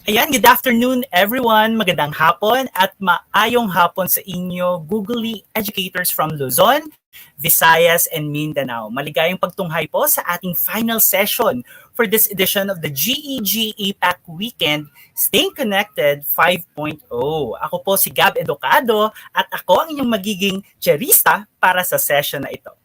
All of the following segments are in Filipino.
Ayan, good afternoon everyone. Magandang hapon at maayong hapon sa inyo, Googly educators from Luzon, Visayas, and Mindanao. Maligayang pagtunghay po sa ating final session for this edition of the GEG APAC Weekend Staying Connected 5.0. Ako po si Gab Educado at ako ang inyong magiging cherista para sa session na ito.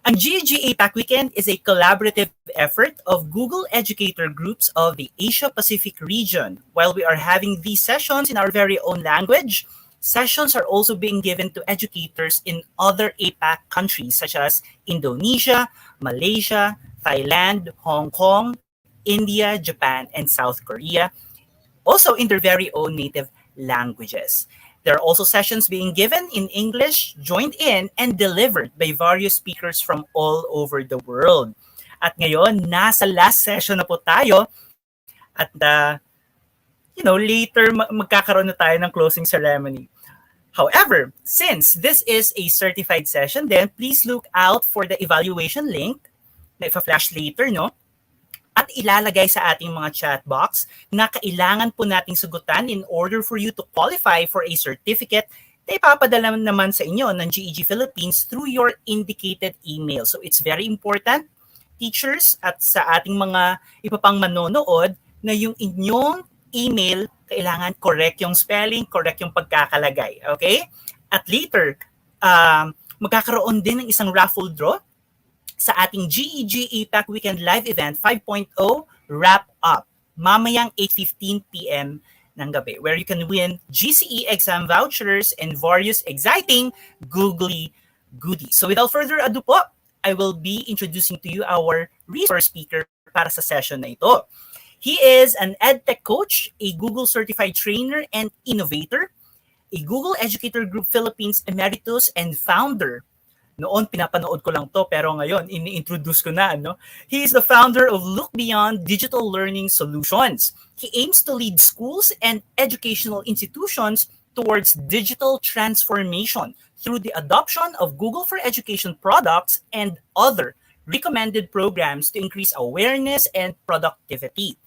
Ang GEG APAC Weekend is a collaborative effort of Google educator groups of the Asia-Pacific region. While we are having these sessions in our very own language, sessions are also being given to educators in other APAC countries such as Indonesia, Malaysia, Thailand, Hong Kong, India, Japan, and South Korea, also in their very own native languages. There are also sessions being given in English, joined in, and delivered by various speakers from all over the world. At ngayon, nasa last session na po tayo at later magkakaroon na tayo ng closing ceremony. However, since this is a certified session, then please look out for the evaluation link na ipa-flash later, no? At ilalagay sa ating mga chat box na kailangan po nating sagutan in order for you to qualify for a certificate na ipapadala naman sa inyo ng GEG Philippines through your indicated email. So it's very important, teachers, at sa ating mga ipapang manonood, na yung inyong email, kailangan correct yung spelling, correct yung pagkakalagay. Okay? At later, magkakaroon din ng isang raffle draw sa ating GEG APAC Weekend Live Event 5.0 Wrap Up, mamayang 8:15 p.m. ng gabi, where you can win GCE exam vouchers and various exciting googly goodies. So without further ado po, I will be introducing to you our resource speaker para sa session na ito. He is an EdTech coach, a Google certified trainer and innovator, a Google Educator Group Philippines emeritus and founder. Noon, pinapanood ko lang to, pero ngayon, ini-introduce ko na. No? He is the founder of Look Beyond Digital Learning Solutions. He aims to lead schools and educational institutions towards digital transformation through the adoption of Google for Education products and other recommended programs to increase awareness and productivity.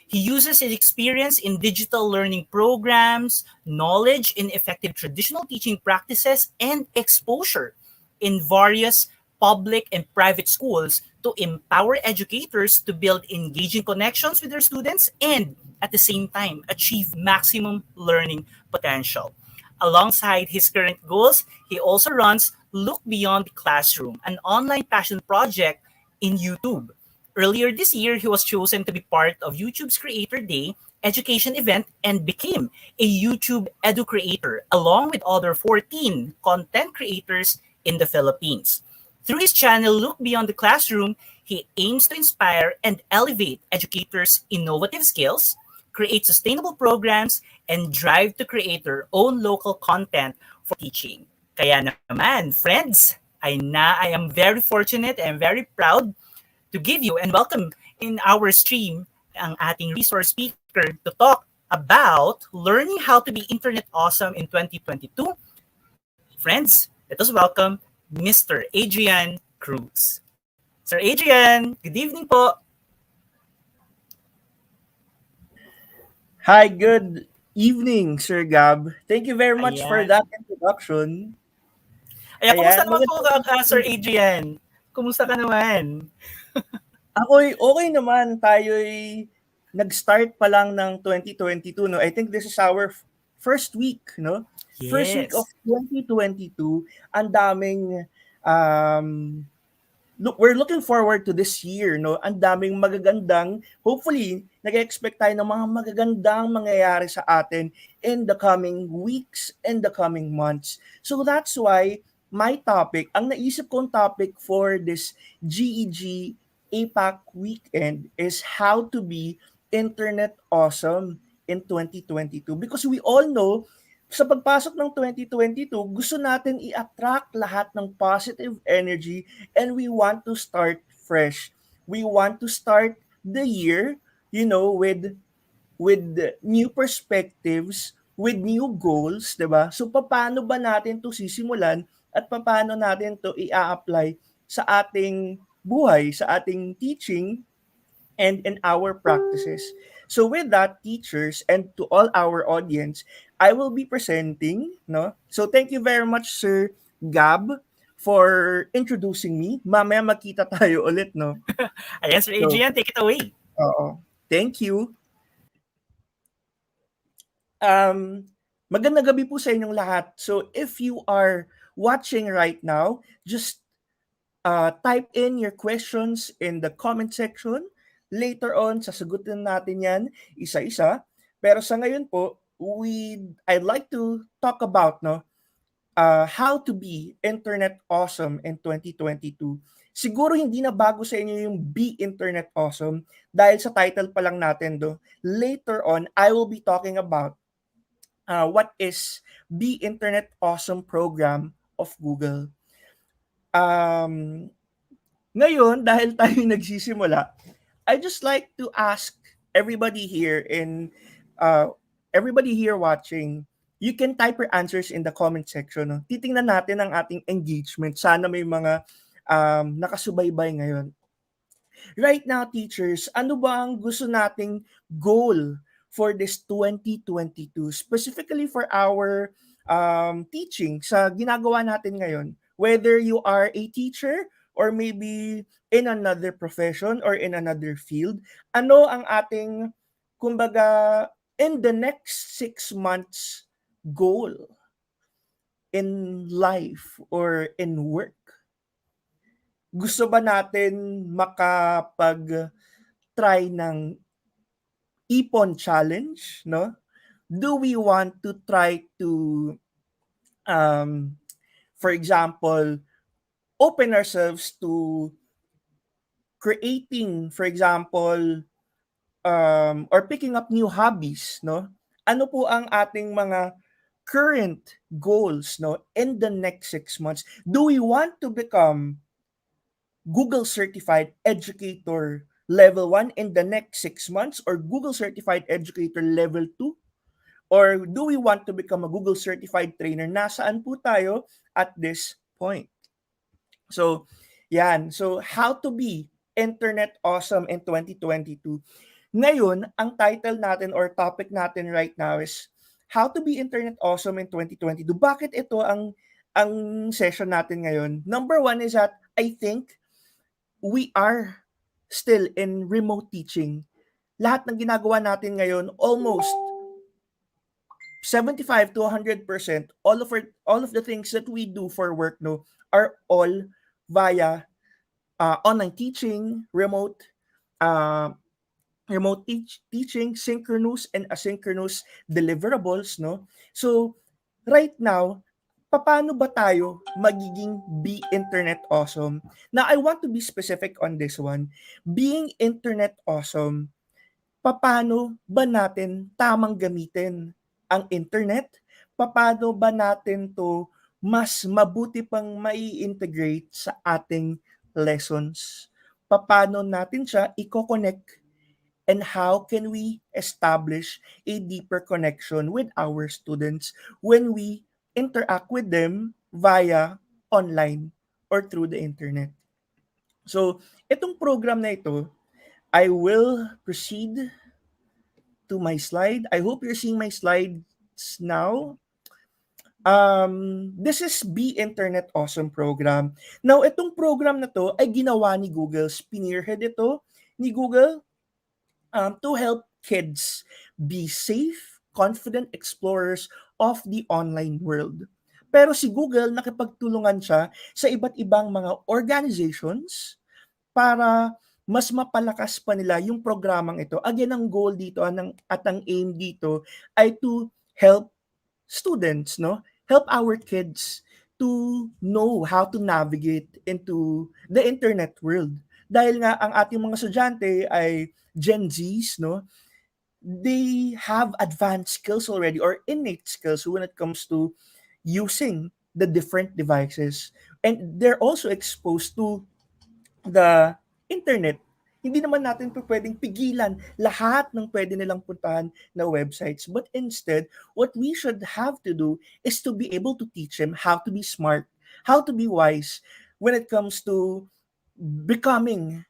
He uses his experience in digital learning programs, knowledge in effective traditional teaching practices, and exposure in various public and private schools to empower educators to build engaging connections with their students and at the same time achieve maximum learning potential. Alongside his current goals, he also runs Look Beyond the Classroom, an online passion project in YouTube. Earlier this year, he was chosen to be part of YouTube's Creator Day education event and became a YouTube Edu Creator along with other 14 content creators in the Philippines. Through his channel, Look Beyond the Classroom, he aims to inspire and elevate educators' innovative skills, create sustainable programs, and drive to create their own local content for teaching. Kaya naman, friends, I am very fortunate and very proud to give you and welcome in our stream ang ating resource speaker to talk about learning how to be internet awesome in 2022. Friends, let us welcome Mr. Adrian Cruz. Sir Adrian, good evening po. Hi, good evening, Sir Gab. Thank you very much for that introduction. Kumusta naman po Sir Adrian? Kumusta ka naman? Ako'y okay naman. Tayo'y nag-start pa lang ng 2022, no? I think this is our first week, no? Yes. First week of 2022. Ang daming we're looking forward to this year, no? Ang daming magagandang, hopefully, nag-expect tayo ng mga magagandang mangyayari sa atin in the coming weeks and the coming months. So that's why my topic, ang naisip kong topic for this GEG APAC weekend is how to be internet awesome in 2022. Because we all know, sa pagpasok ng 2022, gusto natin i-attract lahat ng positive energy and we want to start fresh. We want to start the year, with new perspectives, with new goals, 'di ba? So paano ba natin 'to sisimulan at paano natin 'to i-apply sa ating buhay, sa ating teaching and in our practices. So with that, teachers, and to all our audience, I will be presenting, no? So thank you very much, Sir Gab, for introducing me. Mamaya makita tayo ulit, no? Ayan, Sir So, Adrian, take it away. oo. Thank you. Um, Magandang gabi po sa inyong lahat. So if you are watching right now, just type in your questions in the comment section. Later on, sasagutin natin yan isa-isa. Pero sa ngayon po, I'd like to talk about how to be internet awesome in 2022. Siguro hindi na bago sa inyo yung Be Internet Awesome dahil sa title pa lang natin do. Later on, I will be talking about what is Be Internet Awesome program of Google. Um, Ngayon, dahil tayo nagsisimula, I just like to ask everybody here uh, everybody here watching, you can type your answers in the comment section. No? Titingnan natin ang ating engagement. Sana may mga nakasubaybay ngayon. Right now, teachers, ano ba ang gusto nating goal for this 2022? Specifically for our teaching sa ginagawa natin ngayon. Whether you are a teacher or maybe in another profession or in another field, ano ang ating, kumbaga, in the next 6 months goal in life or in work? Gusto ba natin makapag-try ng ipon challenge, no? Do we want to try to, um, for example, open ourselves to creating, for example, or picking up new hobbies, no? Ano po ang ating mga current goals, no, in the next 6 months? Do we want to become Google Certified Educator Level 1 in the next 6 months or Google Certified Educator Level 2? Or do we want to become a Google Certified Trainer? Nasaan po tayo at this point? So, yan. So, how to be internet awesome in 2022. Ngayon, ang title natin or topic natin right now is how to be internet awesome in 2022. Bakit ito ang session natin ngayon? Number one is that I think we are still in remote teaching. Lahat ng ginagawa natin ngayon, almost 75 to 100%, all of the things that we do for work, no, are all via online teaching, uh, teaching, synchronous and asynchronous deliverables, no? So, right now, paano ba tayo magiging be internet awesome? Now, I want to be specific on this one. Being internet awesome, paano ba natin tamang gamitin ang internet? Paano ba natin to mas mabuti pang mai-integrate sa ating lessons? Paano natin siya i-connect, and how can we establish a deeper connection with our students when we interact with them via online or through the internet? So, itong program na ito, I will proceed to my slide. I hope you're seeing my slides now. This is Be Internet Awesome program. Now, itong program na to ay ginawa ni Google. Spearhead ito ni Google to help kids be safe, confident explorers of the online world. Pero si Google, nakipagtulungan siya sa iba't ibang mga organizations para mas mapalakas pa nila yung programang ito. Again, ang goal dito at ang aim dito ay to help students, no? Help our kids to know how to navigate into the internet world. Dahil nga ang ating mga estudyante ay Gen Zs, no? They have advanced skills already or innate skills when it comes to using the different devices. And they're also exposed to the internet. Hindi naman natin po pwedeng pigilan lahat ng pwede nilang puntahan na websites. But instead, what we should have to do is to be able to teach them how to be smart, how to be wise when it comes to becoming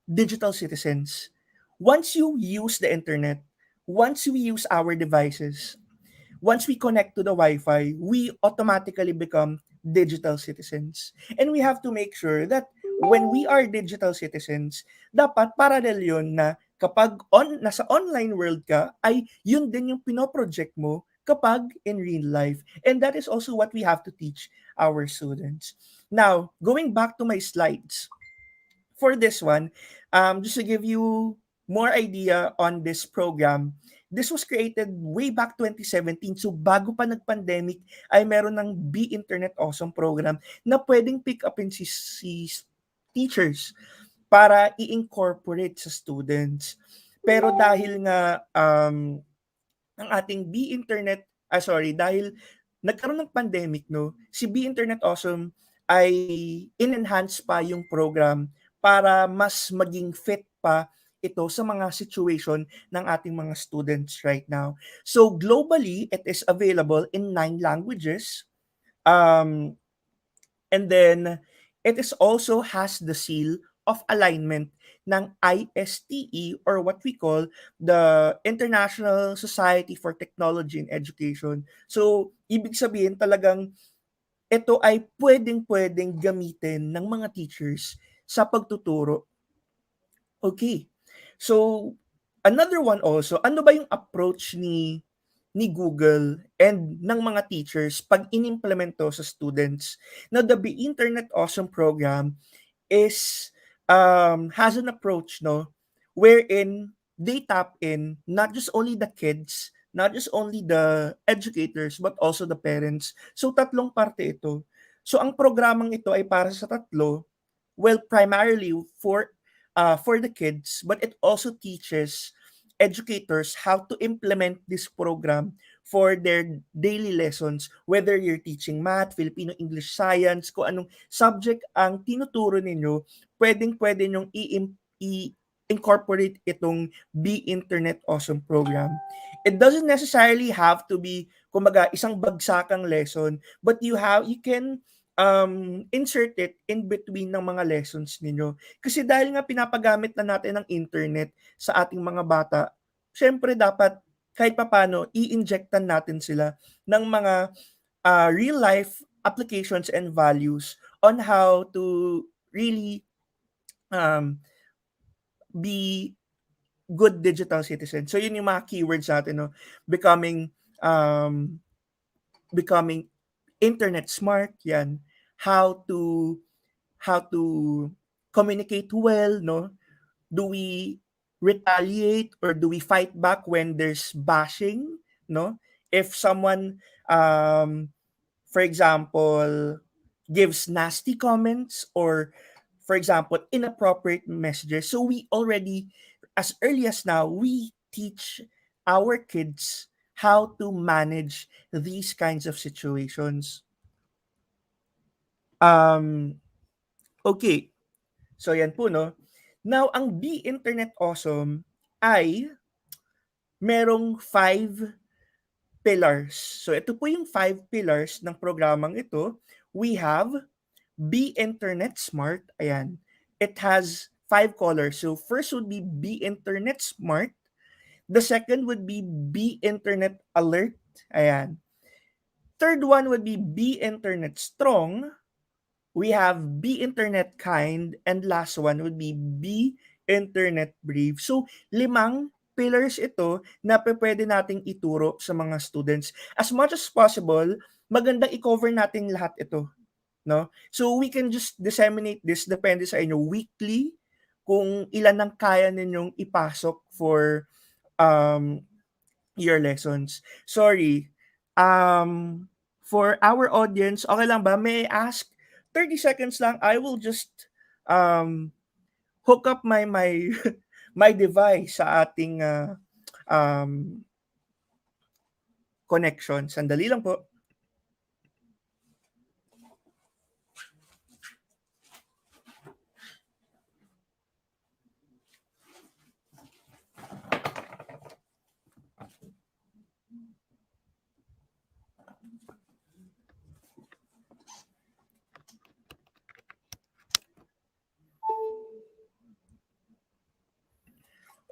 digital citizens. Once you use the internet, once we use our devices, once we connect to the Wi-Fi, we automatically become digital citizens. And we have to make sure that when we are digital citizens, dapat parallel yun na kapag nasa online world ka, ay yun din yung pinoproject mo kapag in real life. And that is also what we have to teach our students. Now, going back to my slides, for this one, just to give you more idea on this program, this was created way back 2017. So bago pa nag-pandemic, ay meron ng Be Internet Awesome program na pwedeng pick upin si teachers para i-incorporate sa students. Pero dahil nga ang ating Be Internet, dahil nagkaroon ng pandemic, no, si Be Internet Awesome ay in-enhance pa yung program para mas maging fit pa ito sa mga situation ng ating mga students right now. So globally, it is available in 9 languages. Um, And then, it is also has the seal of alignment ng ISTE, or what we call the International Society for Technology and Education. So, ibig sabihin talagang ito ay pwedeng-pwedeng gamitin ng mga teachers sa pagtuturo. Okay. So, another one also, ano ba yung approach ni Google and ng mga teachers pag inimplemento sa students? Now, the Be Internet Awesome program is has an approach, no, wherein they tap in not just only the kids, not just only the educators, but also the parents. So tatlong parte ito. So ang programang ito ay para sa tatlo. Well, primarily for the kids, but it also teaches educators how to implement this program for their daily lessons, whether you're teaching math, Filipino, English, science, kung anong subject ang tinuturo ninyo, pwedeng-pwede nyong incorporate itong Be Internet Awesome program. It doesn't necessarily have to be, kumbaga, isang bagsakang lesson, but you can insert it in between ng mga lessons ninyo. Kasi dahil nga pinapagamit na natin ng internet sa ating mga bata, syempre dapat kahit papaano i-injectan natin sila ng mga real life applications and values on how to really um, be good digital citizen. So yun yung mga keywords natin, no? Becoming um, becoming internet smart, yan. How to how to communicate well, no? Do we retaliate or do we fight back when there's bashing, no? If someone for example gives nasty comments, or for example inappropriate messages, so we already, as early as now, we teach our kids how to manage these kinds of situations. um okay, so yan po, no. Now, ang Be Internet Awesome ay merong 5 pillars. So ito po yung 5 pillars ng programang ito. We have Be Internet Smart. Ayan. It has 5 colors. So first would be Internet Smart. The second would be Internet Alert. Ayan. Third one would be Internet Strong. We have Be Internet Kind, and last one would be Internet Brave. So, 5 pillars ito na pwede nating ituro sa mga students. As much as possible, magandang i-cover natin lahat ito, no? So, we can just disseminate this, depende sa inyo, weekly, kung ilan ang kaya ninyong ipasok for um, your lessons. Sorry, for our audience, okay lang ba? May I ask 30 seconds lang, I will just um, hook up my my device sa ating um, connection. Sandali lang po.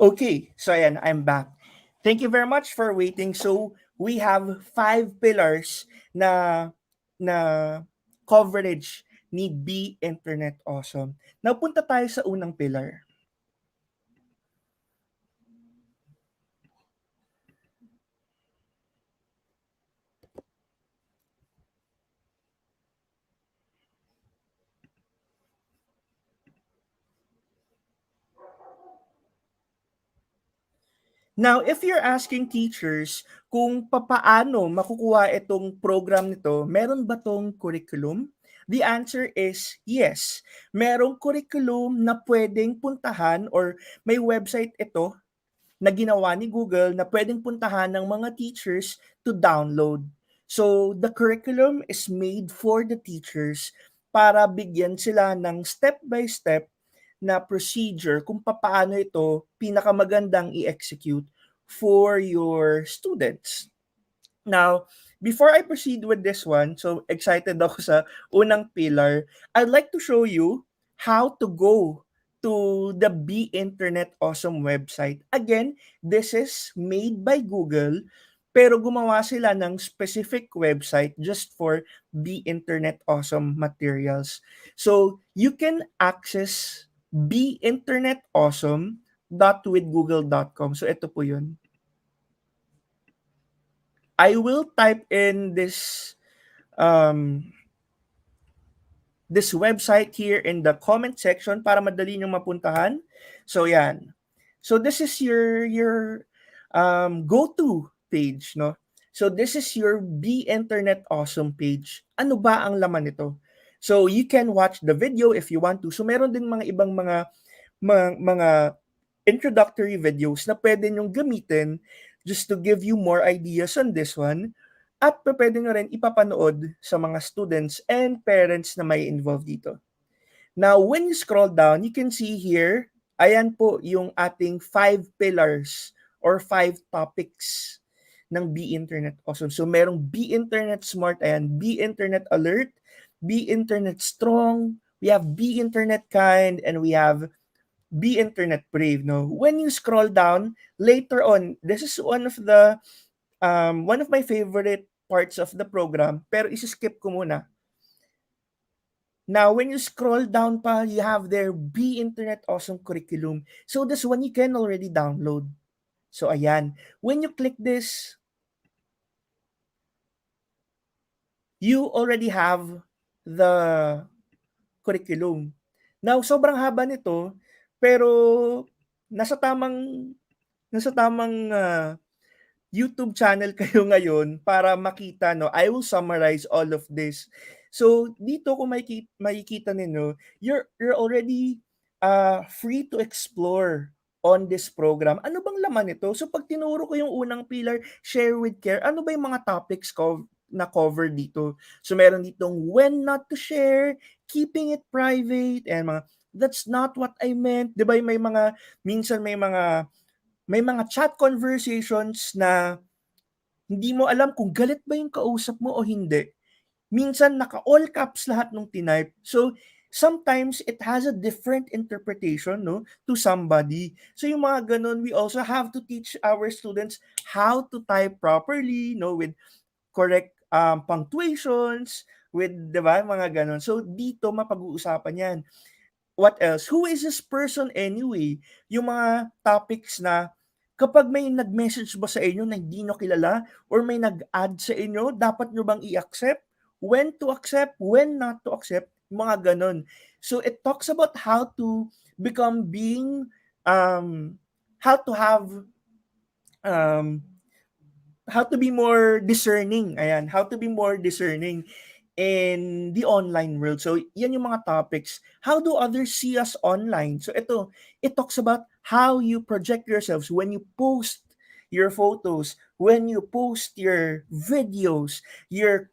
Okay, so ayan, I'm back. Thank you very much for waiting. So, we have 5 pillars na na coverage ni Be Internet Awesome. Now, punta tayo sa unang pillar. Now, if you're asking teachers kung papaano makukuha itong program nito, meron ba tong curriculum? The answer is yes. Merong curriculum na pwedeng puntahan or may website ito na ginawa ni Google na pwedeng puntahan ng mga teachers to download. So, the curriculum is made for the teachers para bigyan sila ng step-by-step na procedure kung paano ito pinakamagandang i-execute for your students. Now, before I proceed with this one, so excited ako sa unang pillar, I'd like to show you how to go to the Be Internet Awesome website. Again, this is made by Google, pero gumawa sila ng specific website just for Be Internet Awesome materials. So, you can access beinternetawesome.withgoogle.com. So, ito po yun. I will type in um, this website here in the comment section para madali nyo mapuntahan. So yan. So this is your go-to page, no? So this is your Be Internet Awesome page. Ano ba ang laman nito? So you can watch the video if you want to. So meron din mga ibang mga introductory videos na pwede nyong gamitin just to give you more ideas on this one. At pwede nyo rin ipapanood sa mga students and parents na may involved dito. Now, when you scroll down, you can see here, ayan po yung ating 5 pillars or 5 topics ng Be Internet Awesome. So, merong Be Internet Smart, ayan, Be Internet Alert, Be Internet Strong, we have Be Internet Kind, and we have Be Internet Brave. No? When you scroll down, later on, this is one of my favorite parts of the program, pero isi-skip ko muna. Now, when you scroll down pa, you have their Be Internet Awesome curriculum. So this one you can already download. So ayan, when you click this, you already have the curriculum. Now, sobrang haba nito, pero nasa tamang YouTube channel kayo ngayon para makita, no, I will summarize all of this. So, dito kung makikita ninyo, you're already free to explore on this program. Ano bang laman nito? So, pag tinuro ko yung unang pillar, share with care, ano ba yung mga topics na cover dito? So, meron ditong when not to share, keeping it private, and mga, that's not what I meant. Di ba minsan may mga chat conversations na hindi mo alam kung galit ba yung kausap mo o hindi. Minsan naka-all caps lahat nung tinype. So, sometimes it has a different interpretation, no, to somebody. So, yung mga ganun, we also have to teach our students how to type properly, no, with correct punctuations, with, di ba, mga ganun. So, dito mapag-uusapan yan. What else? Who is this person anyway? Yung mga topics na kapag may nag-message ba sa inyo na hindi nyo kilala or may nag-add sa inyo, dapat nyo bang i-accept? When to accept? When not to accept? Mga ganun. So it talks about how to become how to have, um, how to be more discerning. Ayan, how to be more discerning in the online world. So, yan yung mga topics. How do others see us online? So, it talks about how you project yourselves when you post your photos, when you post your videos, your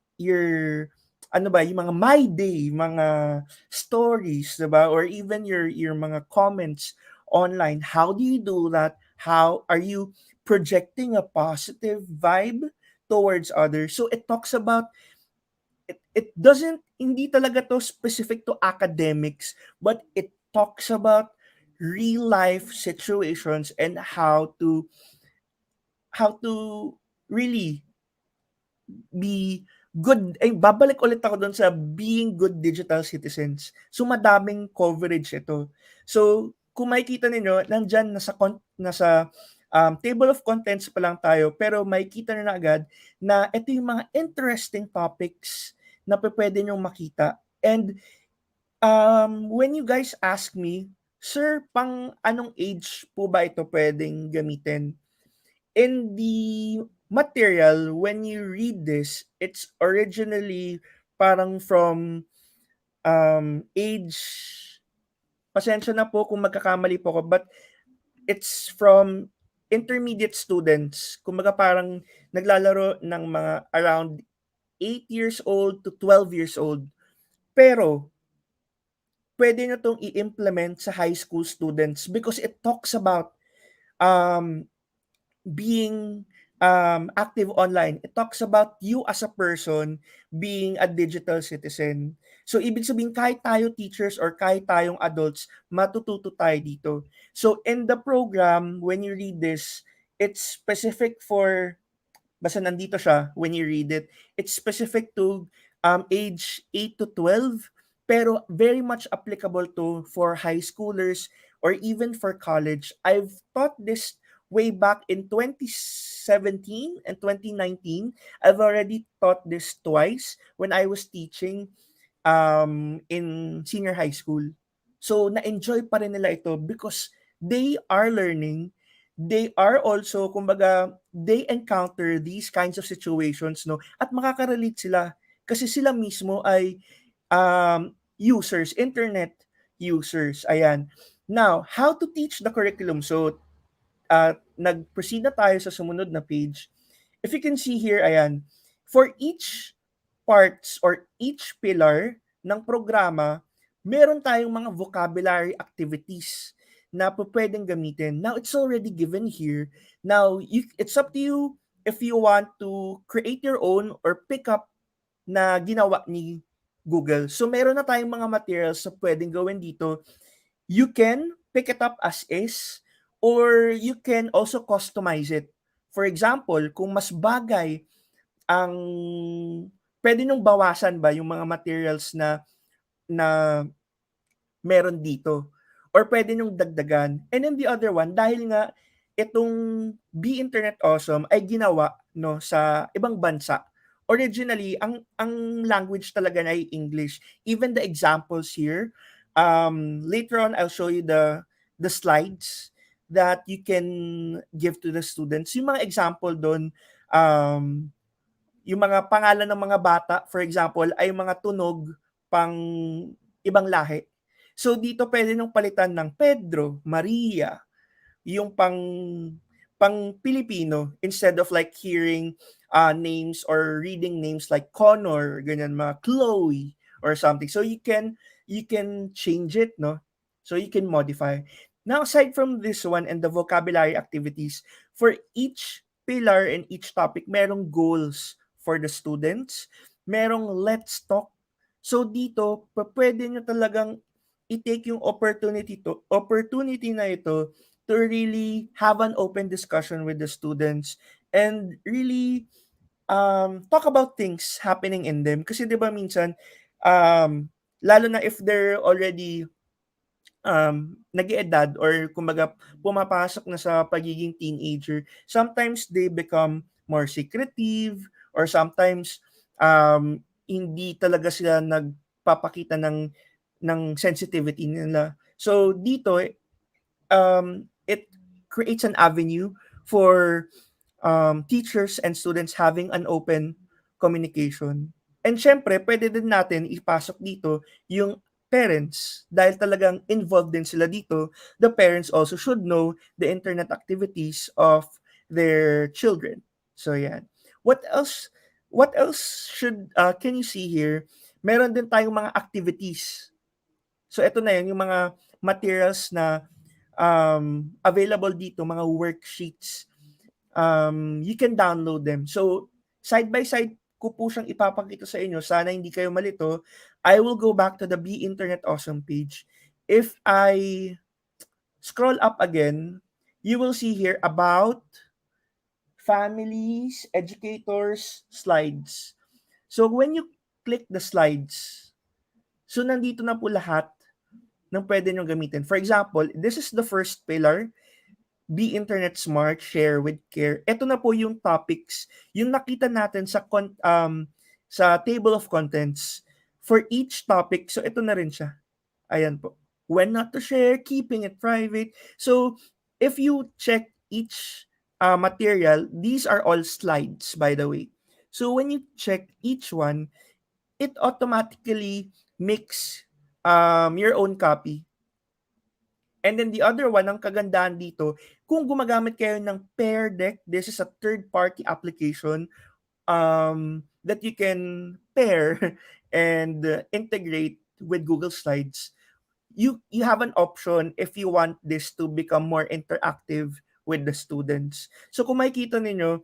ano ba, yung mga my day, mga stories, diba? Or even your mga comments online. How do you do that? How are you projecting a positive vibe towards others? So, it talks about it doesn't, hindi talaga to specific to academics, but it talks about real life situations and how to how to really be good, ay babalik ulit ako dun sa being good digital citizens. So madaming coverage ito. So kung makikita ninyo, nandyan nasa table of contents pa lang tayo, pero makikita nyo na agad na ito yung mga interesting topics na pwede nyong makita. And when you guys ask me, "Sir, pang anong age po ba ito pwedeng gamitin?" In the material, when you read this, it's originally parang from age, pasensya na po kung magkakamali po ako, but it's from intermediate students. Kumbaga parang naglalaro ng mga around 8 years old to 12 years old. Pero pwede nyo 'tong i-implement sa high school students because it talks about um, being active online. It talks about you as a person being a digital citizen. So, ibig sabihin, kahit tayo teachers or kahit tayong adults, matututo tayo dito. So, in the program, when you read this, it's specific for, basta nandito siya when you read it. It's specific to age 8 to 12, pero very much applicable to for high schoolers or even for college. I've taught this way back in 2017 and 2019. I've already taught this twice when I was teaching in senior high school. So, na-enjoy pa rin nila ito because they are learning. They are also, kumbaga, they encounter these kinds of situations, no? At makaka-relate sila. Kasi sila mismo ay users, internet users. Ayan. Now, how to teach the curriculum? So, nag-proceed na tayo sa sumunod na page. If you can see here, ayan, for each parts or each pillar ng programa, meron tayong mga vocabulary activities na pwedeng gamitin. Now, it's already given here. Now, it's up to you if you want to create your own or pick up na ginawa ni Google. So, meron na tayong mga materials na pwedeng gawin dito. You can pick it up as is or you can also customize it. For example, kung mas bagay ang pwede niyong bawasan ba yung mga materials na na meron dito or pwede niyong dagdagan. And then the other one, dahil nga itong Be Internet Awesome ay ginawa no sa ibang bansa. Originally, ang language talaga ay English. Even the examples here, later on I'll show you the slides that you can give to the students. Yung mga example doon, yung mga pangalan ng mga bata, for example, ay mga tunog pang ibang lahi. So dito pwede nung palitan ng Pedro, Maria, yung pang Pilipino instead of like hearing names or reading names like Connor, ganyan mga Chloe or something. So you can change it, no? So you can modify. Now aside from this one and the vocabulary activities, for each pillar and each topic, merong goals for the students, merong let's talk. So dito, pwede nyo talagang i-take yung opportunity na ito to really have an open discussion with the students and really talk about things happening in them. Kasi 'di ba minsan lalo na if they're already nag-eedad or kumbaga pumapasok na sa pagiging teenager, sometimes they become more secretive or sometimes hindi talaga sila nagpapakita ng sensitivity nila. So dito it creates an avenue for teachers and students having an open communication. And syempre, pwede din natin ipasok dito yung parents. Dahil talagang involved din sila dito, the parents also should know the internet activities of their children. So yan. What else? What else can you see here? Meron din tayong mga activities. So ito na yun, yung mga materials na available dito, mga worksheets. You can download them. So, side by side ko po siyang ipapakita sa inyo. Sana hindi kayo malito. I will go back to the Be Internet Awesome page. If I scroll up again, you will see here about families, educators, slides. So when you click the slides, so nandito na po lahat ng pwede nyo gamitin. For example, this is the first pillar, be internet smart, share with care. Ito na po yung topics, yung nakita natin sa table of contents for each topic. So ito na rin siya. Ayan po. When not to share, keeping it private. So if you check each material, these are all slides, by the way. So when you check each one, it automatically makes your own copy. And then the other one, ang kagandahan dito, kung gumagamit kayo ng Pear Deck, this is a third-party application that you can pair and integrate with Google Slides. You have an option if you want this to become more interactive with the students. So kung makikita ninyo,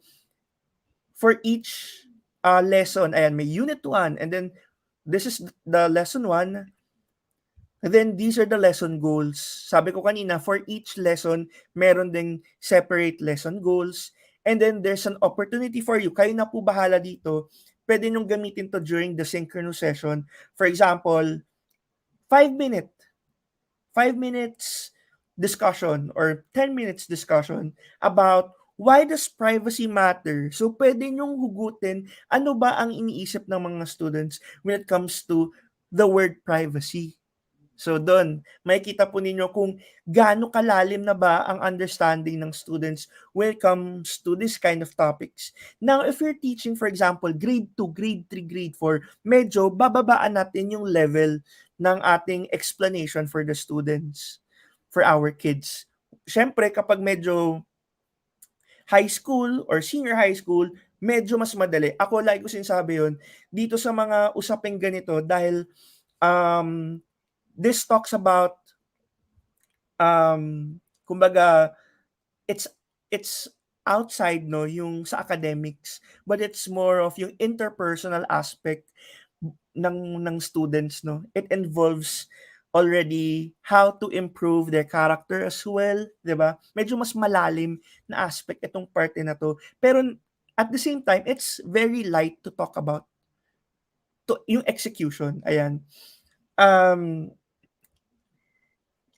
for each lesson, ayan, may unit 1, and then this is the lesson 1. And then these are the lesson goals. Sabi ko kanina, for each lesson, meron ding separate lesson goals. And then there's an opportunity for you. Kayo na po bahala dito. Pwede nyo gamitin to during the synchronous session. For example, 5 minute, 5 minutes discussion or 10 minutes discussion about why does privacy matter? So pwede nyong hugutin ano ba ang iniisip ng mga students when it comes to the word privacy. So doon, makikita po ninyo kung gaano kalalim na ba ang understanding ng students when it comes to this kind of topics. Now, if you're teaching, for example, grade 2, grade 3, grade 4, medyo bababaan natin yung level ng ating explanation for the students, for our kids. Siyempre, kapag medyo high school or senior high school, medyo mas madali. Ako, like ko sinasabi yun, dito sa mga usaping ganito, dahil this talks about kumbaga it's outside yung sa academics, but it's more of yung interpersonal aspect ng students, no. It involves already how to improve their character as well, 'di ba? Medyo mas malalim na aspect itong parte na to. Pero at the same time, it's very light to talk about yung execution. Ayan.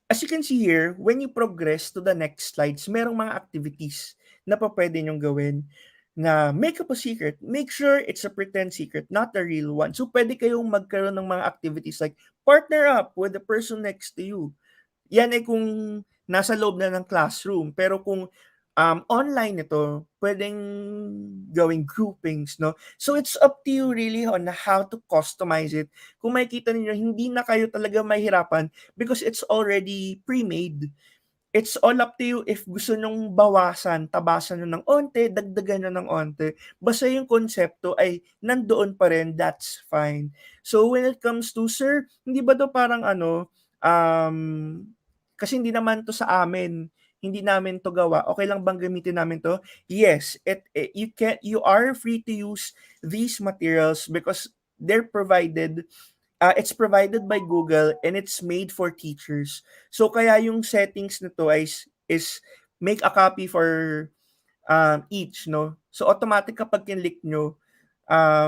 As you can see here, when you progress to the next slides, merong mga activities na pa pwede nyong gawin na make up a secret. Make sure it's a pretend secret, not a real one. So, pwede kayong magkaroon ng mga activities like partner up with the person next to you. Yan ay kung nasa loob na ng classroom. Pero kung online ito, pwedeng gawing groupings, no? So, it's up to you really on how to customize it. Kung makikita ninyo, hindi na kayo talaga mahirapan because it's already pre-made. It's all up to you if gusto nyong bawasan, tabasan nyo ng onte, dagdagan nyo ng onte. Basta yung konsepto ay nandoon pa rin, that's fine. So when it comes to, sir, hindi ba to parang kasi hindi naman to sa amin, hindi namin to gawa. Okay lang bang gamitin namin to? Yes, you are free to use these materials because they're provided. It's provided by Google and it's made for teachers. So kaya yung settings nito is make a copy for each, no? So automatic kapag kinlik nyo,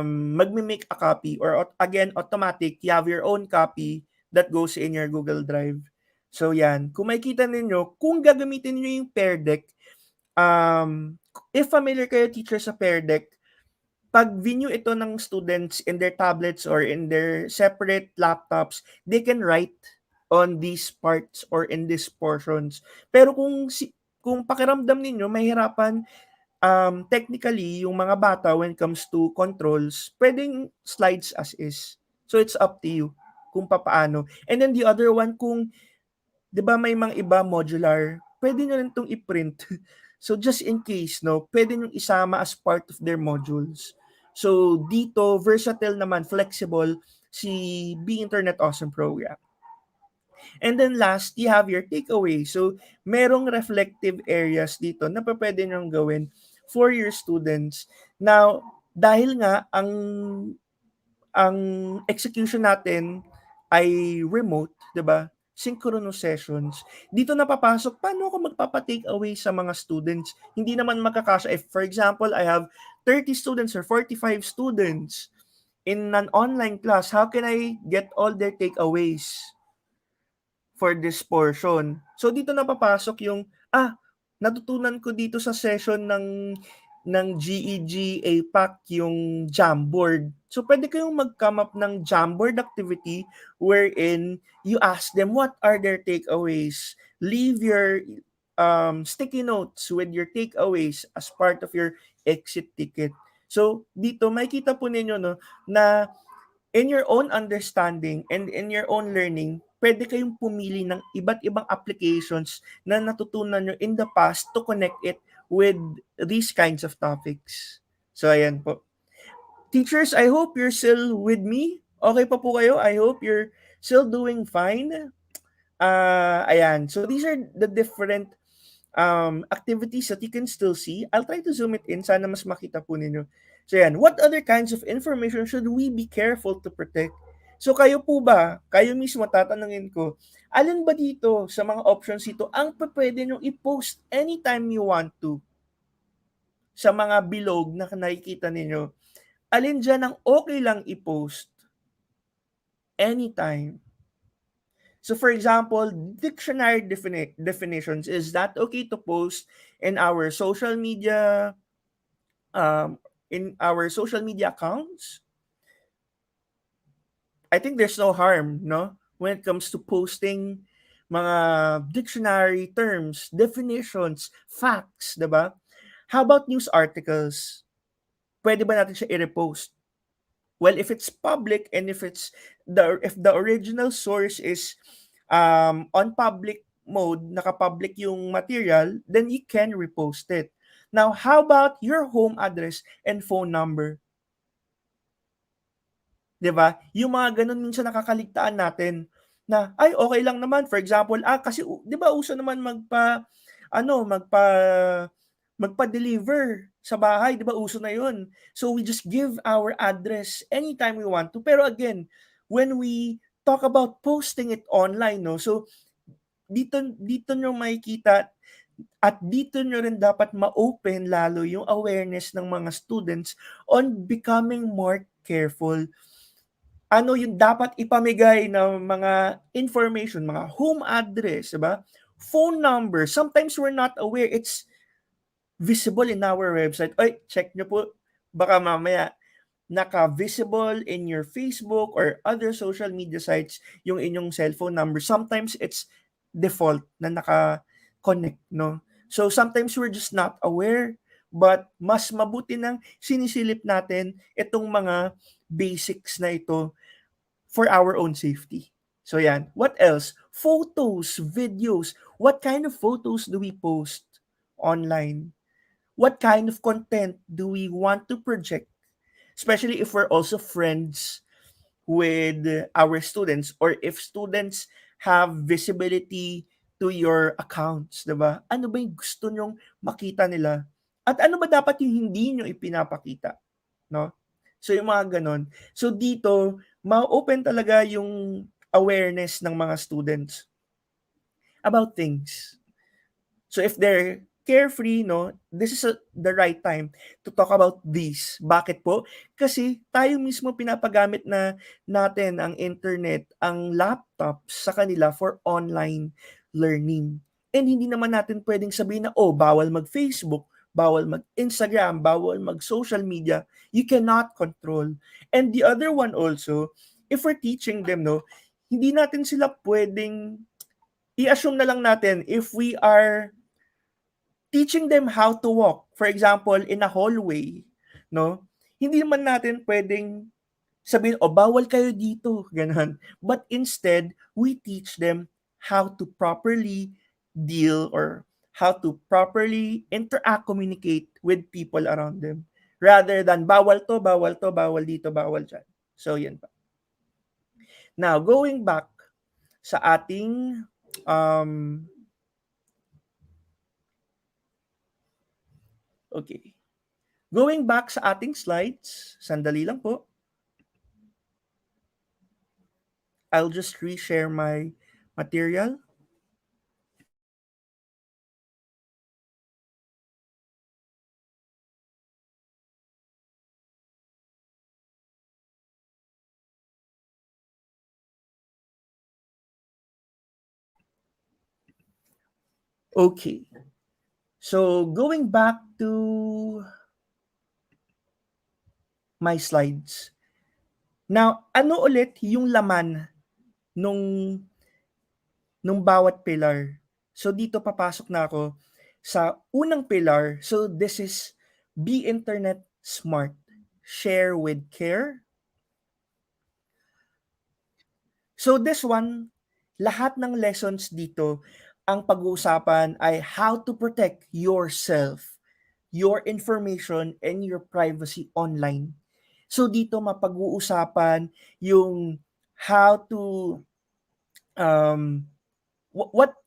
magme-make a copy or again, automatic, you have your own copy that goes in your Google Drive. So yan, kung makikita ninyo, kung gagamitin niyo yung Pear Deck, if familiar kayo teacher sa Pear Deck, pag view ito ng students in their tablets or in their separate laptops, they can write on these parts or in these portions. Pero kung pakiramdam ninyo mahirapan technically yung mga bata when it comes to controls, pwedeng slides as is. So it's up to you kung papaano. And then the other one, kung 'di ba may mga iba modular, pwede nyo rin itong i-print. So just in case, no, pwede nyo isama as part of their modules. So dito, versatile naman, flexible si Be Internet Awesome program. And then last, you have your takeaway. So merong reflective areas dito na pwede nyo gawin for your students. Now, dahil nga ang execution natin ay remote, 'di ba? synchronous sessions. Dito na papasok, paano ako magpapa-take away sa mga students? Hindi naman magkakasya. If, for example, I have 30 students or 45 students in an online class, how can I get all their takeaways for this portion? So, dito na papasok yung, natutunan ko dito sa session ng GEG APAC yung Jamboard. So, pwede kayong mag-come up ng Jamboard activity wherein you ask them what are their takeaways. Leave your sticky notes with your takeaways as part of your exit ticket. So, dito, makikita po ninyo no, na in your own understanding and in your own learning, pwede kayong pumili ng iba't ibang applications na natutunan nyo in the past to connect it with these kinds of topics. So, ayan po. Teachers, I hope you're still with me. Okay pa po kayo? I hope you're still doing fine. Ayan. So, these are the different activities that you can still see. I'll try to zoom it in. Sana mas makita po ninyo. So yan, what other kinds of information should we be careful to protect? So kayo po ba, kayo mismo tatanungin ko, alin ba dito sa mga options ito ang pwede nyo i-post anytime you want to? Sa mga bilog na nakikita ninyo, alin dyan ang okay lang i-post anytime? So for example, dictionary definitions, is that okay to post in our social media accounts? I think there's no harm, no? When it comes to posting mga dictionary terms, definitions, facts, 'di ba? How about news articles? Pwede ba natin siya i-repost? Well, if it's public and if the original source is on public mode, naka-public yung material, then you can repost it. Now, how about your home address and phone number? 'Di ba? Yung mga gano'n minsan nakakaligtaan natin na, ay okay lang naman. For example, kasi 'di ba uso naman ano, magpa-deliver sa bahay, 'di ba uso na 'yun. So we just give our address anytime we want to. Pero again, when we talk about posting it online, no, so dito niyo makikita at dito niyo rin dapat ma-open lalo yung awareness ng mga students on becoming more careful. Ano yung dapat ipamigay na mga information, mga home address, 'di ba? Phone number. Sometimes we're not aware it's visible in our website. Ay, check nyo po. Baka mamaya naka-visible in your Facebook or other social media sites yung inyong cellphone number. Sometimes it's default na naka-connect, no? So sometimes we're just not aware, but mas mabuti nang sinisilip natin itong mga basics na ito for our own safety. So yan. What else? Photos, videos. What kind of photos do we post online? What kind of content do we want to project? Especially if we're also friends with our students or if students have visibility to your accounts, 'di ba? Ano ba yung gusto nyong makita nila? At ano ba dapat yung hindi nyo ipinapakita, no? So yung mga ganon. So dito, ma-open talaga yung awareness ng mga students about things. So if they're carefree, no, this is the right time to talk about this. Bakit po? Kasi tayo mismo pinapagamit na natin ang internet, ang laptops sa kanila for online learning. And hindi naman natin pwedeng sabihin na, bawal mag-Facebook, bawal mag-Instagram, bawal mag-social media. You cannot control. And the other one also, if we're teaching them, no, hindi natin sila pwedeng i-assume na lang natin if we are teaching them how to walk, for example, in a hallway, no? Hindi naman natin pwedeng sabihin, bawal kayo dito, ganun. But instead, we teach them how to properly deal or how to properly interact, communicate with people around them. Rather than, bawal to, bawal to, bawal dito, bawal dyan. So, yan pa. Now, going back sa ating okay. Going back sa ating slides, sandali lang po. I'll just reshare my material. Okay. So going back to my slides. Now, ano ulit yung laman nung bawat pillar? So dito papasok na ako sa unang pillar. So this is be internet smart. Share with care. So this one, lahat ng lessons dito, ang pag-uusapan ay how to protect yourself, your information, and your privacy online. So dito mapag-uusapan yung how to um what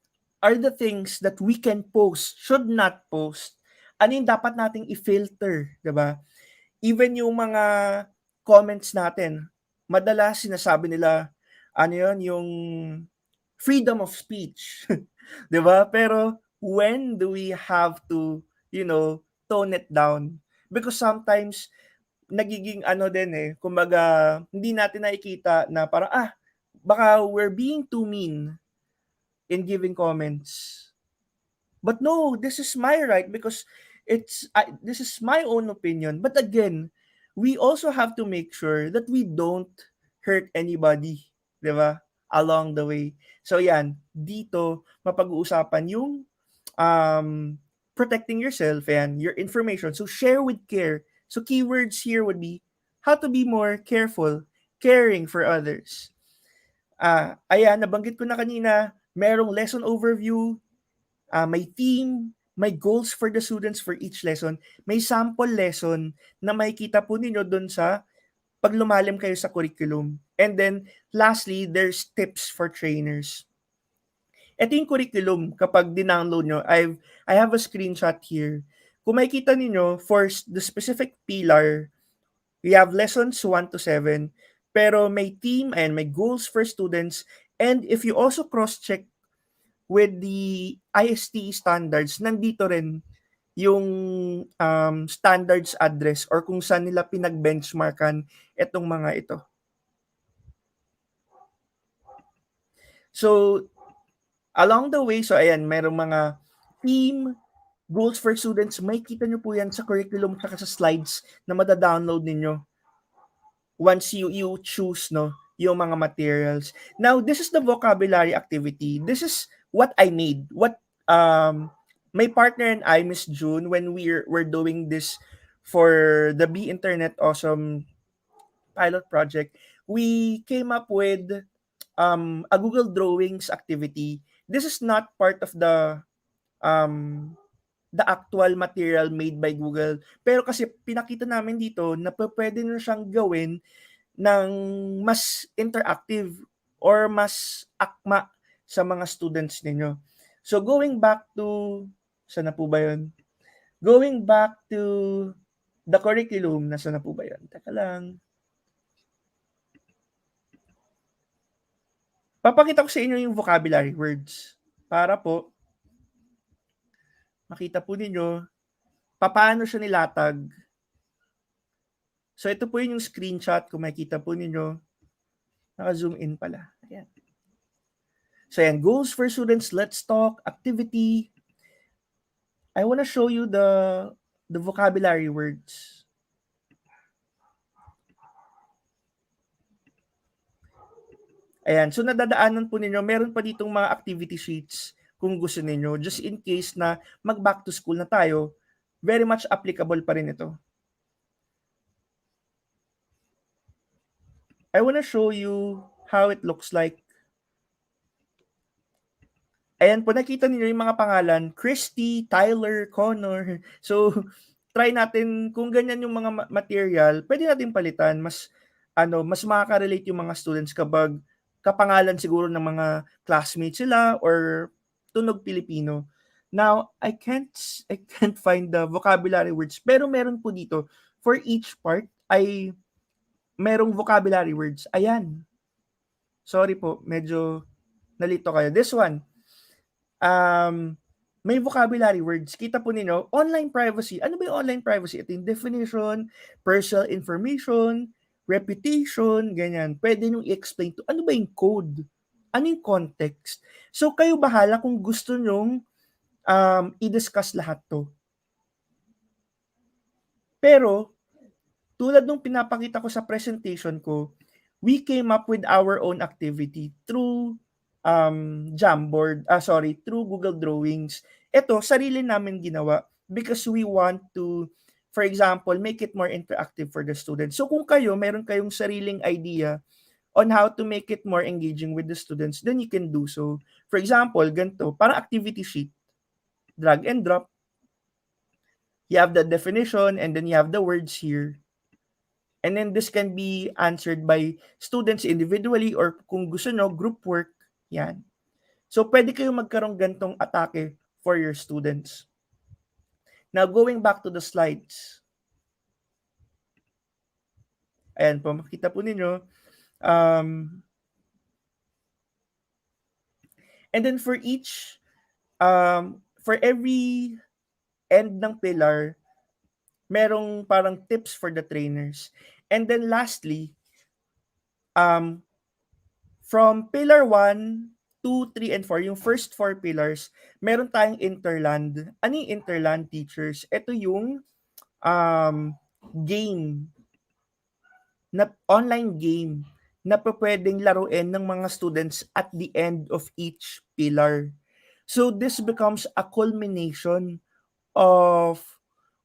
are the things that we can post, should not post. Ano yung dapat nating i-filter, 'di ba? Even yung mga comments natin, madalas sinasabi nila ano 'yun, yung freedom of speech, 'di ba? Pero when do we have to, tone it down? Because sometimes nagiging ano din kumbaga hindi natin nakikita na parang baka we're being too mean in giving comments. But no, this is my right because this is my own opinion. But again, we also have to make sure that we don't hurt anybody, 'di ba? Along the way. So yan, dito mapag-uusapan yung um protecting yourself and your information. So share with care. So keywords here would be how to be more careful, caring for others. Ayan, nabanggit ko na kanina, merong lesson overview, may theme, may goals for the students for each lesson, may sample lesson na makikita po ninyo doon sa pag lumalim kayo sa curriculum. And then, lastly, there's tips for trainers. Ito yung curriculum kapag dinownload nyo. I have a screenshot here. Kung makikita ninyo, for the specific pillar, we have lessons 1 to 7, pero may theme and may goals for students. And if you also cross-check with the ISTE standards, nandito rin yung standards address or kung saan nila pinag-benchmarkan itong mga ito. So, along the way, so ayan, merong mga theme, goals for students, may kita nyo po yan sa curriculum at sa slides na mada-download ninyo once you choose yung mga materials. Now, this is the vocabulary activity. This is what I made. What my partner and I, Miss June, when we're doing this for the Be Internet Awesome pilot project, we came up with a Google Drawings activity. This is not part of um, the actual material made by Google. Pero kasi pinakita namin dito na pwede na siyang gawin ng mas interactive or mas akma sa mga students ninyo. So going back to, saan na po ba yun? Going back to the curriculum, nasa na po ba yun? Teka lang. Papakita ko sa inyo yung vocabulary words para po makita po ninyo paano siya nilatag. So ito po yung screenshot kung makikita po ninyo. Naka-zoom in pala. Ayan. So ayan, goals for students, let's talk, activity. I want to show you the vocabulary words. Ayan, so nadadaanan po ninyo, meron pa ditong mga activity sheets kung gusto ninyo. Just in case na mag-back to school na tayo, very much applicable pa rin ito. I want to show you how it looks like. Ayan po, nakita niyo yung mga pangalan, Christy, Tyler, Connor. So, try natin kung ganyan yung mga material, pwede natin palitan. Mas makaka-relate yung mga students kapag kapangalan siguro ng mga classmates sila or tunog Pilipino. Now, I can't find the vocabulary words, pero meron po dito for each part ay merong vocabulary words. Ayan. Sorry po, medyo Nalito kayo. This one, um, may vocabulary words. Kita po ninyo, online privacy. Ano ba yung online privacy? Ito yung definition, personal information, reputation, ganyan. Pwede nyo i-explain to ano ba yung code? Ano yung context? So, kayo bahala kung gusto nyong i-discuss lahat to. Pero, tulad nung pinapakita ko sa presentation ko, we came up with our own activity through Jamboard, through Google Drawings. Ito, sarili namin ginawa because we want to, for example, make it more interactive for the students. So kung kayo, meron kayong sariling idea on how to make it more engaging with the students, then you can do so. For example, ganito, parang activity sheet, drag and drop. You have the definition and then you have the words here. And then this can be answered by students individually or kung gusto nyo, group work, yan. So, pwede kayong magkaroon gantong atake for your students. Now, going back to the slides. Ayan po, makita po ninyo. And then for each, for every end ng pillar, merong parang tips for the trainers. And then lastly, from pillar 1, 2, 3, and 4, yung first 4 pillars, meron tayong Interland. Ano yung Interland, teachers? Ito yung game, online game na pwedeng laruin ng mga students at the end of each pillar. So this becomes a culmination of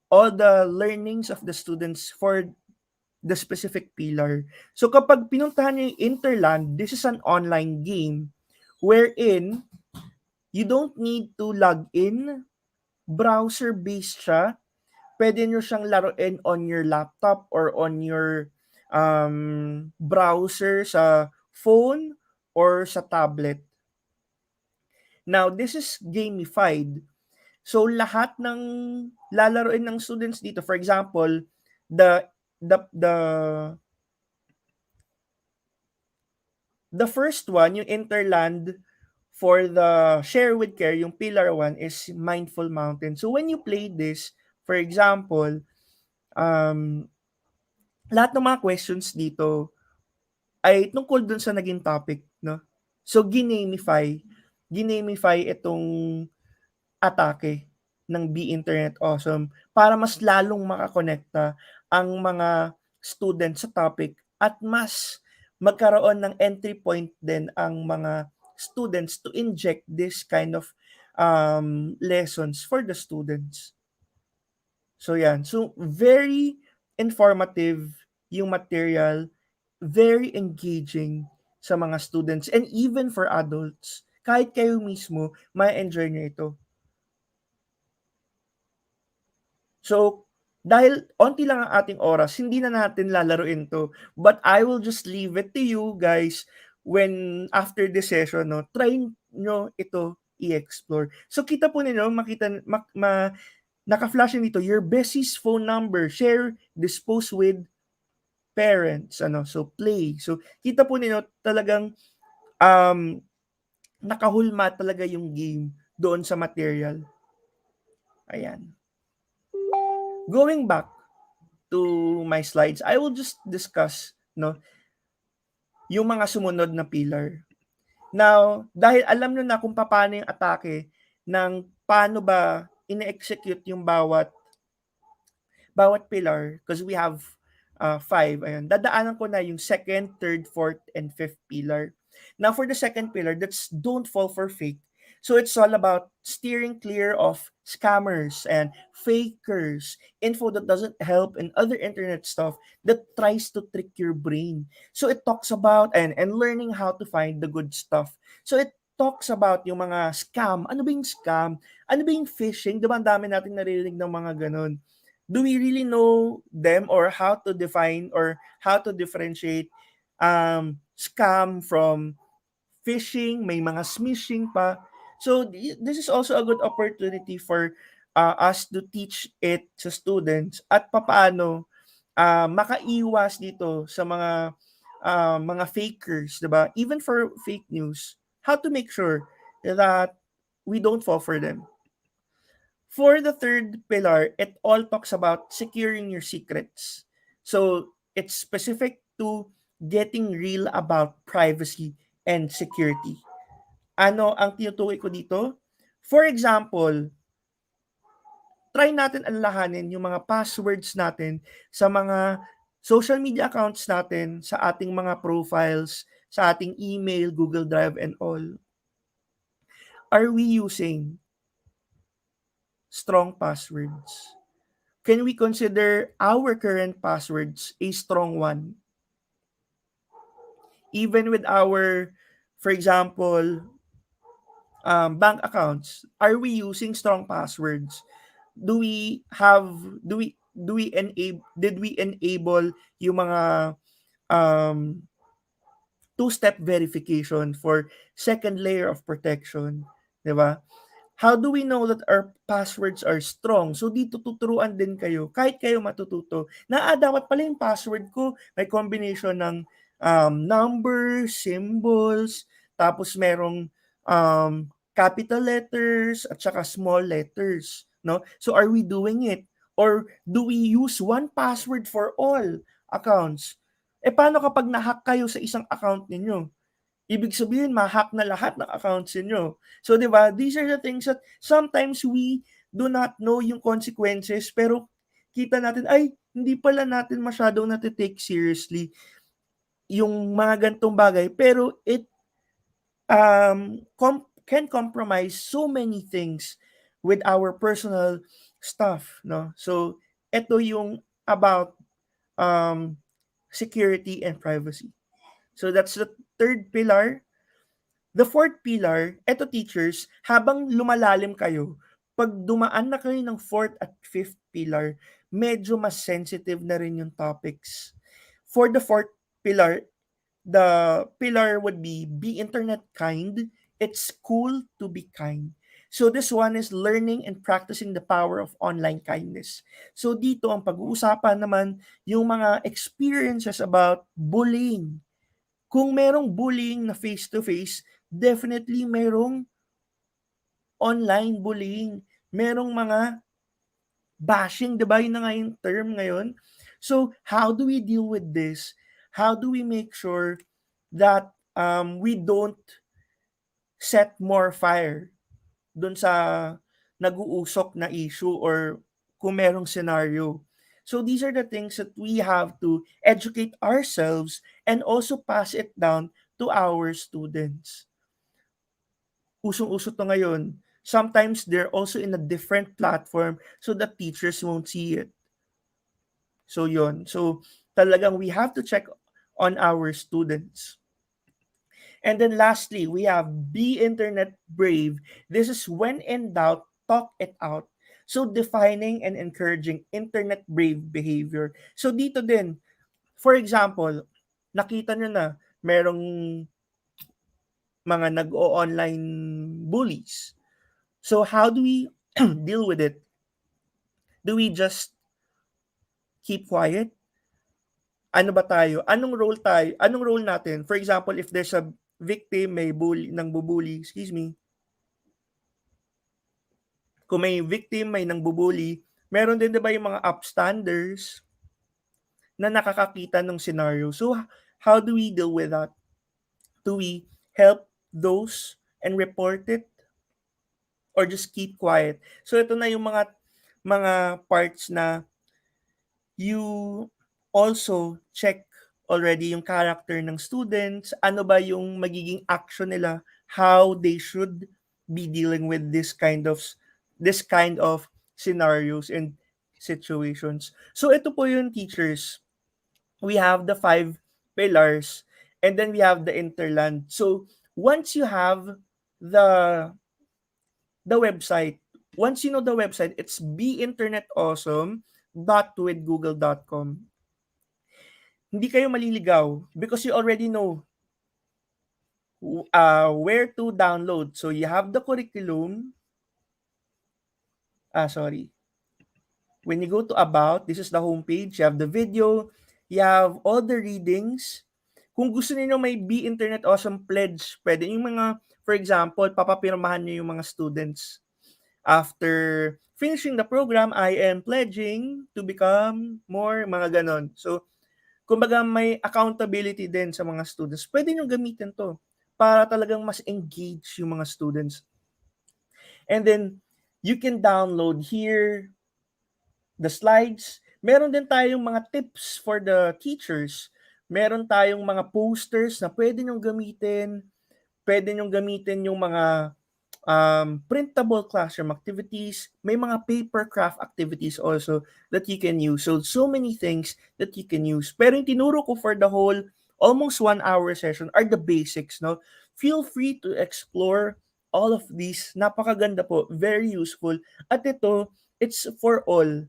all the learnings of the students for the specific pillar. So kapag pinuntahan niyo yung Interland, this is an online game wherein you don't need to log in, browser-based siya. Pwede nyo siyang laruin on your laptop or on your browser sa phone or sa tablet. Now, this is gamified. So, lahat ng lalaruin ng students dito, for example, the first one, yung Interland, for the share with care, yung pillar 1 is Mindful Mountain. So, when you play this, for example, lahat ng mga questions dito ay tungkol dun sa naging topic, no? So, ginamify itong atake ng Be Internet Awesome para mas lalong makakonekta ang mga students sa topic at mas magkaroon ng entry point din ang mga students to inject this kind of lessons for the students. So yan. So very informative yung material, very engaging sa mga students and even for adults. Kahit kayo mismo, ma-enjoy nyo ito. So, dahil onti lang ang ating oras, hindi na natin lalaruin to. But I will just leave it to you guys when after this session, no, try nyo ito i-explore. So, kita po ninyo, naka-flash dito, your bestie's phone number, share, dispose with parents, so play. So, kita po ninyo, talagang nakahulma talaga yung game doon sa material. Ayan. Going back to my slides, I will just discuss yung mga sumunod na pillar. Now, dahil alam nyo na kung paano yung atake ng paano ba ine-execute yung bawat pillar, because we have 5. Ayan. Dadaanan ko na yung second, third, fourth, and fifth pillar. Now, for the second pillar, that's don't fall for fake. So it's all about steering clear of scammers and fakers, info that doesn't help, and other internet stuff that tries to trick your brain. So it talks about and learning how to find the good stuff. So it talks about yung mga scam. Ano ba yung scam? Ano ba yung phishing? Diba ang dami natin naririnig ng mga ganun? Do we really know them or how to define or how to differentiate scam from phishing? May mga smishing pa. So this is also a good opportunity for us to teach it sa students at papaano makaiwas dito sa mga fakers, 'di ba? Even for fake news, how to make sure that we don't fall for them. For the third pillar, it all talks about securing your secrets. So it's specific to getting real about privacy and security. Ano ang tinutukoy ko dito? For example, try natin alalahanin yung mga passwords natin sa mga social media accounts natin, sa ating mga profiles, sa ating email, Google Drive, and all. Are we using strong passwords? Can we consider our current passwords a strong one? Even with our, for example, bank accounts, are we using strong passwords? Do we have, do we enable, did we enable yung mga um, two-step verification for second layer of protection, di ba? How do we know that our passwords are strong? So dito tuturuan din kayo, kahit kayo matututo, na dapat pala yung password ko may combination ng numbers, symbols, tapos merong capital letters at saka small letters, no? So are we doing it? Or do we use one password for all accounts? Paano kapag na-hack kayo sa isang account ninyo? Ibig sabihin, ma-hack na lahat ng accounts niyo. So, di ba, these are the things that sometimes we do not know yung consequences, pero kita natin, ay, hindi pala natin masyadong natitake seriously yung mga gantong bagay, pero it can compromise so many things with our personal stuff, no? So, ito yung about security and privacy. So, that's the third pillar. The fourth pillar, eto teachers, habang lumalalim kayo, pag dumaan na kayo ng fourth at fifth pillar, medyo mas sensitive na rin yung topics. For the fourth pillar, the pillar would be internet kind. It's cool to be kind. So this one is learning and practicing the power of online kindness. So dito ang pag-uusapan naman yung mga experiences about bullying. Kung merong bullying na face-to-face, definitely merong online bullying. Merong mga bashing, di ba? Yun na nga yung term ngayon. So, how do we deal with this? How do we make sure that we don't set more fire dun sa nag-uusok na issue or kung merong scenario? So these are the things that we have to educate ourselves and also pass it down to our students. Usong-uso to ngayon. Sometimes they're also in a different platform so that teachers won't see it. So yon. So talagang we have to check on our students. And then lastly, we have be internet brave. This is when in doubt, talk it out. So defining and encouraging internet brave behavior. So dito din, for example, nakita nyo na merong mga nag-o-online bullies. So how do we deal with it? Do we just keep quiet? Ano ba tayo? Anong role tayo? Anong role natin? For example, if there's a victim, may bully, nang bubuli, excuse me. Kung may victim, may nang bubuli, meron din 'di ba yung mga upstanders na nakakakita ng scenario. So how do we deal with that? Do we help those and report it or just keep quiet? So ito na yung mga parts na you also check already yung character ng students, ano ba yung magiging action nila, how they should be dealing with this kind of scenarios and situations. So ito po yung teachers. We have the 5 pillars and then we have the Interland. So once you have the website, once you know the website, it's beinternetawesome.withgoogle.com. Hindi kayo maliligaw because you already know where to download. So you have the curriculum. Sorry. When you go to about, this is the homepage. You have the video. You have all the readings. kung gusto niyo may Be Internet Awesome pledge, pwede yung mga, for example, papapirmahan niyo yung mga students. After finishing the program, I am pledging to become more, mga ganon. So, kumbaga may accountability din sa mga students. Pwede nyo gamitin to para talagang mas engage yung mga students. And then, you can download here the slides. Meron din tayong mga tips for the teachers. Meron tayong mga posters na pwede nyong gamitin. Pwede nyong gamitin yung mga printable classroom activities. May mga paper craft activities also that you can use. So many things that you can use. Pero yung tinuro ko for the whole almost 1 hour session are the basics, no? Feel free to explore all of these. Napakaganda po. Very useful. At ito, it's for all.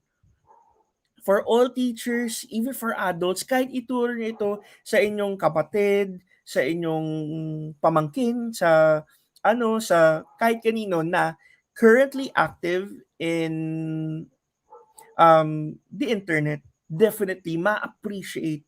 For all teachers, even for adults, kahit ituro niyo ito sa inyong kapatid, sa inyong pamangkin, sa kahit kanino na currently active in the internet, definitely ma-appreciate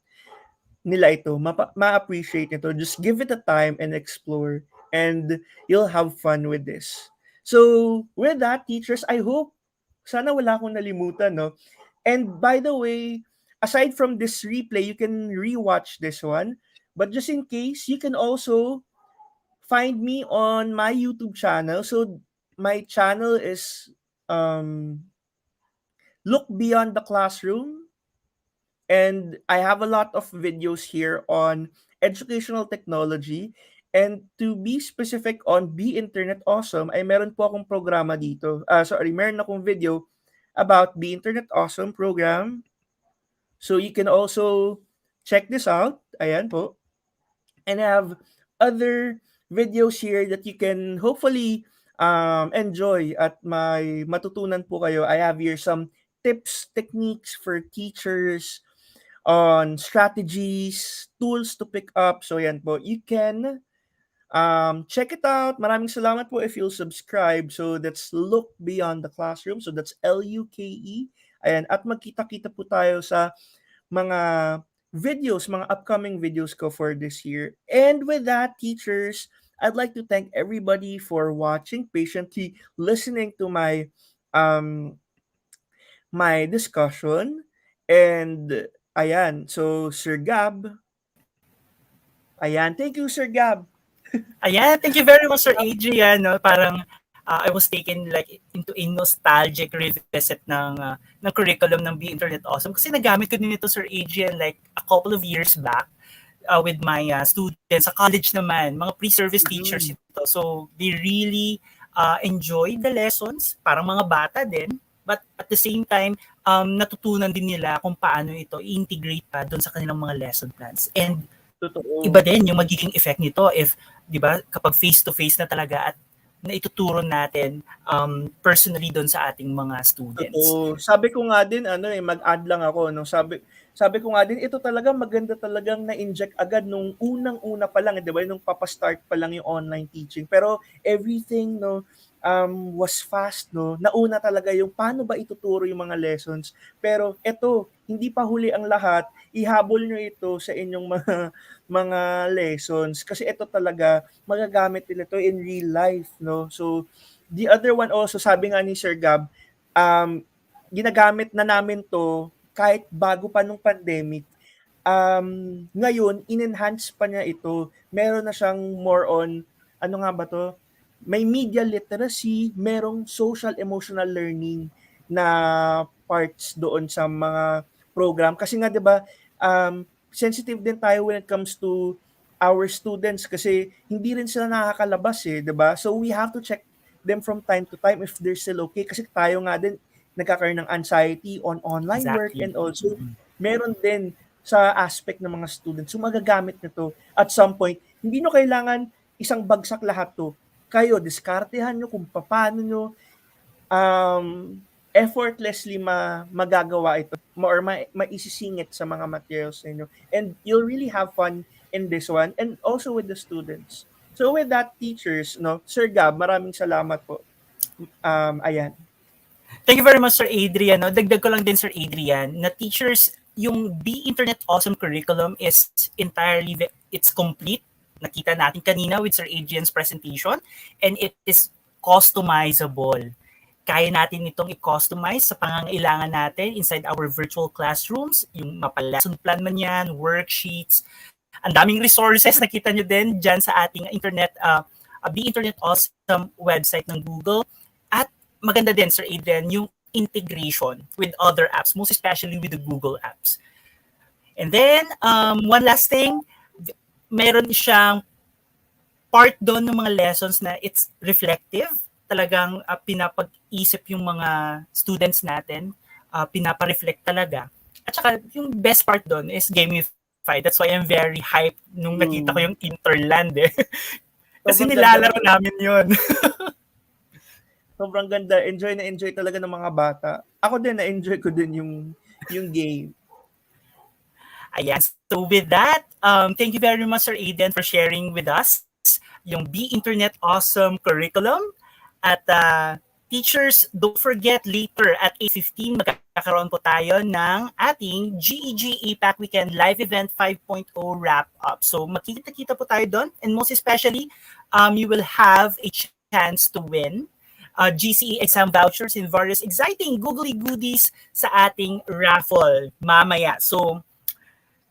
nila ito, ma-appreciate nito. Just give it a time and explore, and you'll have fun with this. So, with that, teachers, I hope, sana wala akong nalimutan, no? And by the way, aside from this replay, you can rewatch this one. But just in case, you can also find me on my YouTube channel. So my channel is Look Beyond the Classroom. And I have a lot of videos here on educational technology. And to be specific on Be Internet Awesome, ay meron po akong programa dito. Meron akong video about Be Internet Awesome program. So you can also check this out. Ayan po. And I have other videos here that you can hopefully enjoy at may matutunan po kayo. I have here some tips, techniques for teachers on strategies, tools to pick up. So yan po. You can check it out. Maraming salamat po if you'll subscribe. So that's Look Beyond the Classroom. So that's Luke. Ayan. At magkita-kita po tayo sa mga videos, mga upcoming videos ko for this year. And with that, teachers, I'd like to thank everybody for watching, patiently listening to my discussion. And ayan, so Sir Gab, ayan, thank you Sir Gab. Ayan, thank you very much, Sir Adrian. No? Parang I was taken like into a nostalgic revisit ng curriculum ng Be Internet Awesome kasi nagamit ko din ito, Sir Adrian, like a couple of years back with my students sa college naman, mga pre-service teachers ito. So they really enjoyed the lessons, parang mga bata din, but at the same time, natutunan din nila kung paano ito i-integrate pa doon sa kanilang mga lesson plans. And Totoo. iba din yung magiging effect nito if, di ba, kapag face-to-face na talaga at na ituturo natin personally doon sa ating mga students. Totoo. Sabi ko nga din, mag-add lang ako, no? Sabi ko nga din, ito talaga maganda talagang na-inject agad nung unang-una pa lang, di ba? Nung papastart pa lang yung online teaching. Pero everything, no, was fast, no? Nauna talaga yung paano ba ituturo yung mga lessons. Pero ito, hindi pa huli ang lahat. Ihabol nyo ito sa inyong mga lessons. Kasi ito talaga, magagamit nila ito in real life, no? So, the other one also, sabi nga ni Sir Gab, ginagamit na namin to kahit bago pa nung pandemic. Ngayon, in-enhance pa niya ito. Meron na siyang more on, ano nga ba to? May media literacy, merong social emotional learning na parts doon sa mga program. Kasi nga, di ba, sensitive din tayo when it comes to our students kasi hindi rin sila nakakalabas di ba? So we have to check them from time to time if they're still okay kasi tayo nga din nagkakaroon ng anxiety on online work and also meron din sa aspect ng mga students. So magagamit nito at some point. Hindi nyo kailangan isang bagsak lahat to. Kayo, diskartehan nyo kung paano nyo effortlessly magagawa ito or maisisingit sa mga materials ninyo. And you'll really have fun in this one and also with the students. So with that, teachers, no, Sir Gab, maraming salamat po. Ayan. Thank you very much, Sir Adrian. No? Dagdag ko lang din, Sir Adrian, na teachers, yung Be Internet Awesome curriculum is entirely, it's complete. Nakita natin kanina with Sir Adrian's presentation, and it is customizable. Kaya natin itong i-customize sa pangangailangan natin inside our virtual classrooms, yung mapa-lesson plan man yan, worksheets, ang daming resources nakita nyo din dyan sa ating internet, Be Internet Awesome website ng Google. At maganda din, Sir Adrian, yung integration with other apps, most especially with the Google apps. And then, one last thing, meron siyang part doon ng mga lessons na it's reflective. Talagang pinapag-isip yung mga students natin, pinapa-reflect talaga. At saka yung best part doon is gamified. That's why I'm very hyped nung nakita ko yung Interland eh. Kasi nilalaro namin yun. Sobrang ganda. Enjoy na enjoy talaga ng mga bata. Ako din, na-enjoy ko din yung game. Ayan. So with that, thank you very much, Sir Aiden, for sharing with us yung Be Internet Awesome curriculum. At teachers, don't forget later at 8:15, magkakaroon po tayo ng ating GEG APAC Weekend Live Event 5.0 wrap-up. So makikita-kita po tayo doon. And most especially, you will have a chance to win GCE exam vouchers and various exciting googly goodies sa ating raffle mamaya. So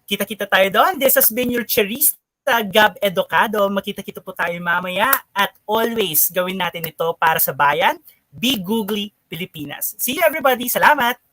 kita-kita tayo doon. This has been your Cherista Gab Educado. Makita-kita po tayo mamaya at always gawin natin ito para sa bayan. Be Googly Pilipinas. See you everybody. Salamat!